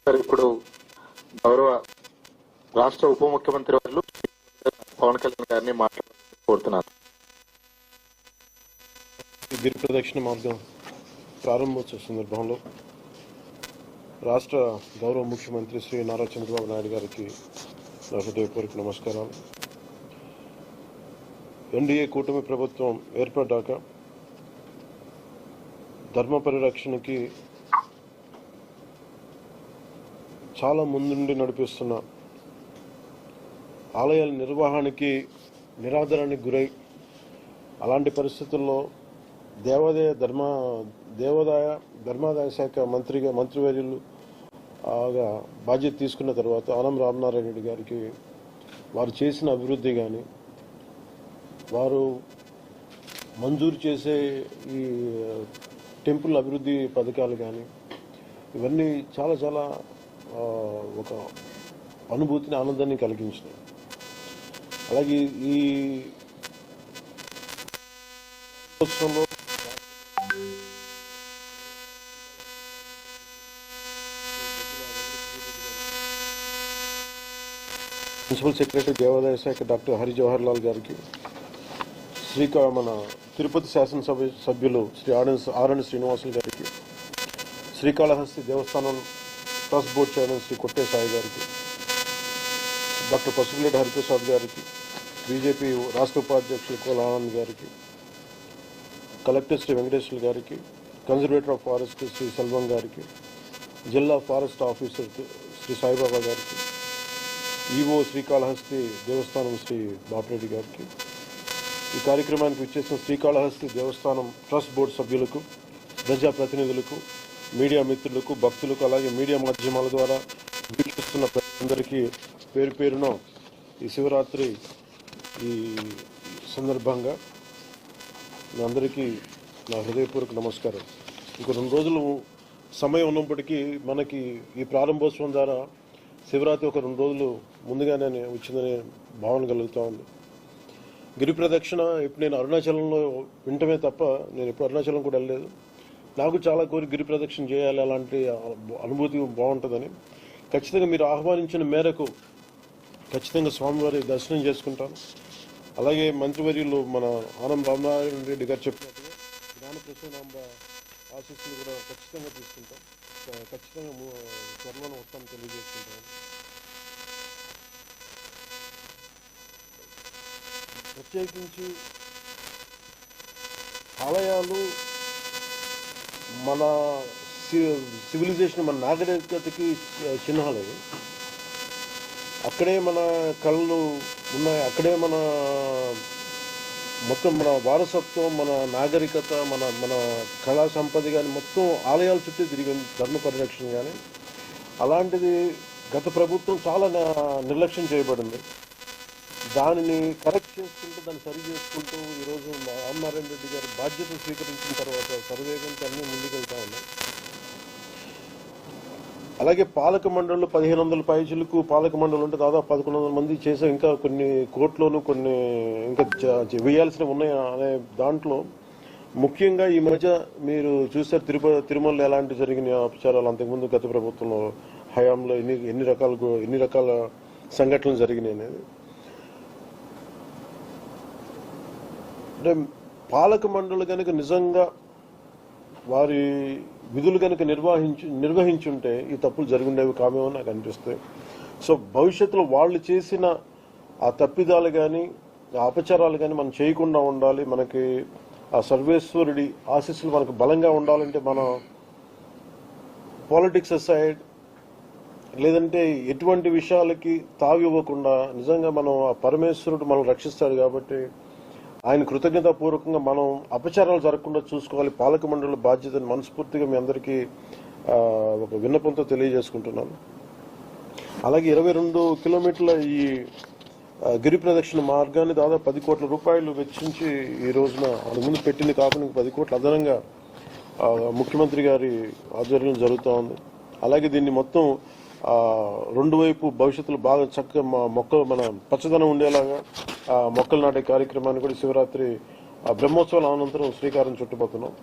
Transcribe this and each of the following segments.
Sir ఇప్పుడు గౌరవ రాష్ట్ర ఉప ముఖ్యమంత్రి వారు పవన్ కళ్యాణ్ గారిని కోరుతున్నారు. గిరి ప్రదక్షిణ మార్గం ప్రారంభోత్సవ సందర్భంలో రాష్ట్ర గౌరవ ముఖ్యమంత్రి శ్రీ నారా చంద్రబాబు నాయుడు గారికి నా హృదయపూర్వక నమస్కారాలు. ఎన్డీఏ కూటమి ప్రభుత్వం ఏర్పడ్డాక ధర్మ పరిరక్షణకి చాలా ముందుండి నడిపిస్తున్న ఆలయాల నిర్వహణకి నిరాదరణకి గురై అలాంటి పరిస్థితుల్లో ధర్మాదాయ శాఖ మంత్రివర్యులు బాధ్యత తీసుకున్న తర్వాత ఆనం రామనారాయణ రెడ్డి గారికి వారు చేసిన అభివృద్ధి కానీ వారు మంజూరు చేసే ఈ టెంపుల్ అభివృద్ధి పథకాలు కానీ ఇవన్నీ చాలా చాలా ఒక అనుభూతిని ఆనందాన్ని కలిగించినాయి. అలాగే ఈ ఉత్సవంలో ప్రిన్సిపల్ సెక్రటరీ దేవాదాయ శాఖ డాక్టర్ హరి జవహర్ లాల్ గారికి, మన తిరుపతి శాసనసభ సభ్యులు శ్రీ ఆరణి శ్రీనివాసులు గారికి, శ్రీకాళహస్తి దేవస్థానం ట్రస్ట్ బోర్డు చైర్మన్ శ్రీ కొట్టే సాయి గారికి, డాక్టర్ పసుపులేటి హరిప్రసాద్ గారికి, బీజేపీ రాష్ట్ర ఉపాధ్యక్షులు కోల ఆనంద్ గారికి, కలెక్టర్ శ్రీ వెంకటేశ్వర గారికి, conservator of forest Shri Selvam గారికి, జిల్లా ఫారెస్ట్ ఆఫీసర్ శ్రీ సాయిబాబా గారికి, ఈవో శ్రీకాళహస్తి దేవస్థానం శ్రీ బాపిరెడ్డి గారికి, ఈ కార్యక్రమానికి విచ్చేసిన శ్రీకాళహస్తి దేవస్థానం ట్రస్ట్ బోర్డు సభ్యులకు, ప్రజాప్రతినిధులకు, మీడియా మిత్రులకు, భక్తులకు, అలాగే మీడియా మాధ్యమాల ద్వారా వీక్షిస్తున్న ప్రజలందరికీ పేరు పేరున ఈ శివరాత్రి ఈ సందర్భంగా మీ అందరికీ నా హృదయపూర్వక నమస్కారం. ఇంకో 2 రోజులు సమయం ఉన్నప్పటికీ మనకి ఈ ప్రారంభోత్సవం ద్వారా శివరాత్రి ఒక 2 రోజులు ముందుగానే వచ్చిందనే భావన కలుగుతూ ఉంది. గిరి ప్రదక్షిణ ఇప్పుడు నేను అరుణాచలంలో వింటమే తప్ప నేను ఎప్పుడు అరుణాచలం కూడా వెళ్ళలేదు. నాకు చాలా కోరి గిరి ప్రదక్షిణ చేయాలి, అలాంటి అనుభూతి బాగుంటుందని. ఖచ్చితంగా మీరు ఆహ్వానించిన మేరకు ఖచ్చితంగా స్వామివారి దర్శనం చేసుకుంటాను. అలాగే మంత్రివర్యులు మన ఆనం రామనారాయణ రెడ్డి గారు చెప్పినట్టుగా జ్ఞాన ప్రసూనాంబ ఆశీస్సులు కూడా ఖచ్చితంగా తీసుకుంటాం. ఖచ్చితంగా త్వరలోనే వస్తామని తెలియజేసుకుంటాను. ప్రత్యేకించి ఆలయాలు మన సివిలైజేషన్, మన నాగరికతకి చిహ్నాలు. అక్కడే మన కళలు ఉన్నాయి, అక్కడే మన మొత్తం మన వారసత్వం, మన నాగరికత, మన కళా సంపద కానీ మొత్తం ఆలయాల చుట్టూ తిరిగింది ధర్మ పరిరక్షణ. కానీ అలాంటిది గత ప్రభుత్వం చాలా నిర్లక్ష్యం చేయబడింది. దానిని కరెక్ట్ చేసుకుంటూ, దాన్ని సరి చేసుకుంటూ ఈరోజు రామనారాయణ రెడ్డి గారు బాధ్యత స్వీకరించిన తర్వాత సర్వేగంతో అన్నీ ముందుకెళ్తా ఉన్నాయి. అలాగే పాలక మండళ్ళు 1500 పైచులకు పాలక మండళ్ళు ఉంటే దాదాపు 1100 మంది చేసే, ఇంకా కొన్ని కోట్లోనూ కొన్ని ఇంకా వేయాల్సినవి ఉన్నాయి అనే దాంట్లో ముఖ్యంగా ఈ మధ్య మీరు చూస్తారు తిరుమలలో ఎలాంటి జరిగిన అపచారాలు అంతకుముందు గత ప్రభుత్వంలో హయాంలో ఎన్ని రకాల సంఘటనలు జరిగినాయి అనేది. అంటే పాలక మండలి కనుక నిజంగా వారి విధులు కనుక నిర్వహించుంటే ఈ తప్పులు జరుగుండేవి కామేమో నాకు అనిపిస్తాయి. సో భవిష్యత్తులో వాళ్ళు చేసిన ఆ తప్పిదాలు కానీ ఆ అపచారాలు కానీ మనం చేయకుండా ఉండాలి. మనకి ఆ సర్వేశ్వరుడి ఆశీస్సులు మనకు బలంగా ఉండాలంటే మనం పాలిటిక్స్ అసైడ్, లేదంటే ఎటువంటి విషయాలకి తావి ఇవ్వకుండా నిజంగా మనం ఆ పరమేశ్వరుడు మనం రక్షిస్తాడు కాబట్టి ఆయన కృతజ్ఞతాపూర్వకంగా మనం అపచారాలు జరగకుండా చూసుకోవాలి. పాలక మండలి బాధ్యతను మనస్ఫూర్తిగా మీ అందరికీ ఒక విన్నపంతో తెలియజేసుకుంటున్నాను. అలాగే 22 కిలోమీటర్ల ఈ గిరి ప్రదక్షిణ మార్గాన్ని దాదాపు 10 కోట్ల రూపాయలు వెచ్చించి ఈ రోజున ముందు పెట్టింది కాకుండా 10 కోట్ల అదనంగా ముఖ్యమంత్రి గారి ఆధ్వర్యంలో జరుగుతూ ఉంది. అలాగే దీన్ని మొత్తం 2 వైపు భవిష్యత్తులో బాగా చక్కగా మన పచ్చదనం ఉండేలాగా మొక్కలు నాటే కార్యక్రమాన్ని కూడా శివరాత్రి బ్రహ్మోత్సవాల అనంతరం శ్రీకారం చుట్టుపోతున్నాం.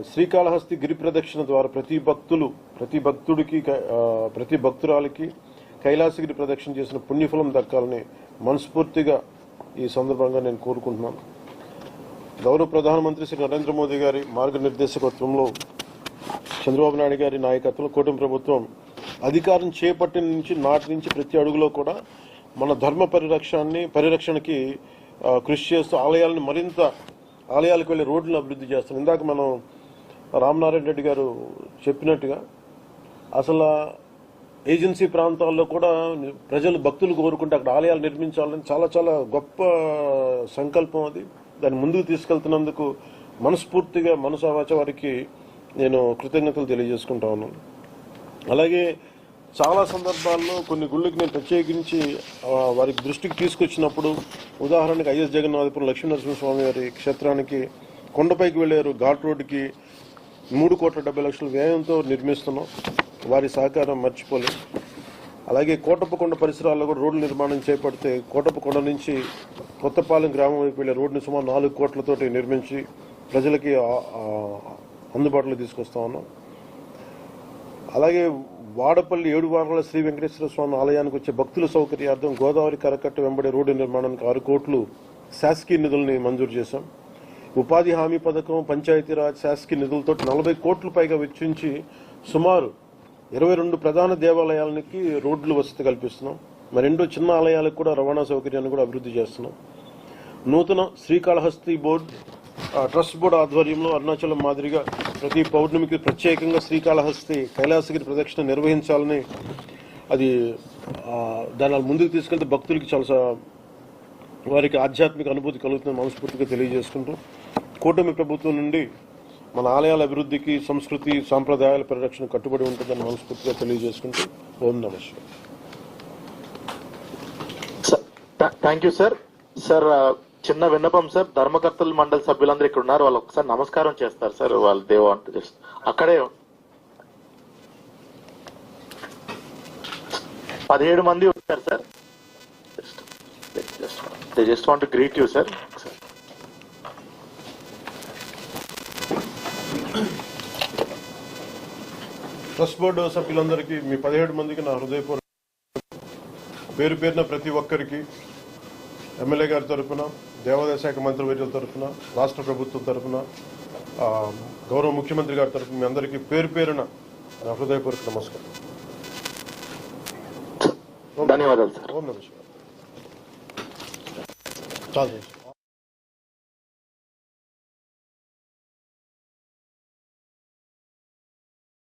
శ్రీకాళహస్తి గిరి ప్రదక్షిణ ద్వారా ప్రతి భక్తురాలికి కైలాసగిరి ప్రదక్షిణ చేసిన పుణ్యఫలం దక్కాలని మనస్ఫూర్తిగా ఈ సందర్భంగా నేను కోరుకుంటున్నాను. గౌరవ ప్రధానమంత్రి శ్రీ నరేంద్ర మోదీ గారి మార్గనిర్దేశకత్వంలో చంద్రబాబు నాయుడు గారి నాయకత్వంలో కూటమి ప్రభుత్వం అధికారం చేపట్టిన నాటి నుంచి ప్రతి అడుగులో కూడా మన ధర్మ పరిరక్షణకి కృషి చేస్తూ ఆలయాలకు వెళ్లే రోడ్లను అభివృద్ధి చేస్తాం. ఇందాక మనం రామనారాయణ రెడ్డి గారు చెప్పినట్టుగా అసలు ఏజెన్సీ ప్రాంతాల్లో కూడా భక్తులు కోరుకుంటే అక్కడ ఆలయాలు నిర్మించాలని చాలా చాలా గొప్ప సంకల్పం అది. దాన్ని ముందుకు తీసుకెళ్తున్నందుకు మనస్ఫూర్తిగా మనసావాచ వారికి నేను కృతజ్ఞతలు తెలియజేసుకుంటా ఉన్నాను. అలాగే చాలా సందర్భాల్లో కొన్ని గుళ్ళకి నేను ప్రత్యేకించి వారికి దృష్టికి తీసుకొచ్చినప్పుడు, ఉదాహరణకి ఐఎస్ జగన్నాథపురం లక్ష్మీనరసింహస్వామి వారి క్షేత్రానికి కొండపైకి వెళ్లారు ఘాట్ రోడ్డుకి 3,70,00,000 వ్యయంతో నిర్మిస్తున్నాం. వారి సహకారం మర్చిపోలేదు. అలాగే కోటప్పకొండ పరిసరాల్లో కూడా రోడ్ల నిర్మాణం చేపడితే కోటప్పకొండ నుంచి కొత్తపాలెం గ్రామం వైపు వెళ్లే రోడ్డుని సుమారు 4 కోట్లతోటి నిర్మించి ప్రజలకి అందుబాటులో తీసుకొస్తా ఉన్నాం. అలాగే వాడపల్లి 7 వారాల శ్రీ వెంకటేశ్వర స్వామి ఆలయానికి వచ్చే భక్తుల సౌకర్యార్థం గోదావరి కరకట్ట వెంబడే రోడ్డు నిర్మాణానికి 6 కోట్లు శాసకీయ నిధుల్ని మంజూరు చేశాం. ఉపాధి హామీ పథకం, పంచాయతీరాజ్ శాసకీయ నిధులతో 40 కోట్ల పైగా వెచ్చించి సుమారు 22 ప్రధాన దేవాలయాలకి రోడ్లు వసతి కల్పిస్తున్నాం. మరెండో చిన్న ఆలయాలకు కూడా రవాణా సౌకర్యాన్ని కూడా అభివృద్ధి చేస్తున్నాం. నూతన శ్రీకాళహస్తి ట్రస్ట్ బోర్డు ఆధ్వర్యంలో అరుణాచలం మాదిరిగా ప్రతి పౌర్ణమికి ప్రత్యేకంగా శ్రీకాళహస్తి కైలాసగిరి ప్రదక్షిణ నిర్వహించాలని దాని ముందుకు తీసుకెళ్తే భక్తులకి చాలా వారికి ఆధ్యాత్మిక అనుభూతి కలుగుతుందని మనస్ఫూర్తిగా తెలియజేసుకుంటూ కూటమి ప్రభుత్వం నుండి మన ఆలయాల అభివృద్ధికి, సంస్కృతి సాంప్రదాయాల పరిరక్షణ కట్టుబడి ఉంటుందని మనస్ఫూర్తిగా తెలియజేసుకుంటూ ఓం నమః శివాయ. Thank you sir. సార్ చిన్న విన్నపం సార్, ధర్మకర్తల మండలి సభ్యులందరూ ఇక్కడ ఉన్నారు, వాళ్ళు ఒకసారి నమస్కారం చేస్తారు సార్. వాళ్ళు దేవ అంటే జస్ట్ అక్కడే 17 మంది వచ్చారు sir. Just want to greet you sir. Trust board సభ్యులందరికీ, మీ 17 మందికి నా హృదయపూర్వక పేరు పేరున ప్రతి ఒక్కరికి ఎమ్మెల్యే గారి తరఫున, దేవాదాయ శాఖ మంత్రివర్యుల తరఫున, రాష్ట్ర ప్రభుత్వం తరఫున, గౌరవ ముఖ్యమంత్రి గారి తరఫున మీ అందరికీ పేరు పేరున నా హృదయపూర్వక నమస్కారం. ధన్యవాదాలు సార్. ఓం నమః శివాయ. చాలు.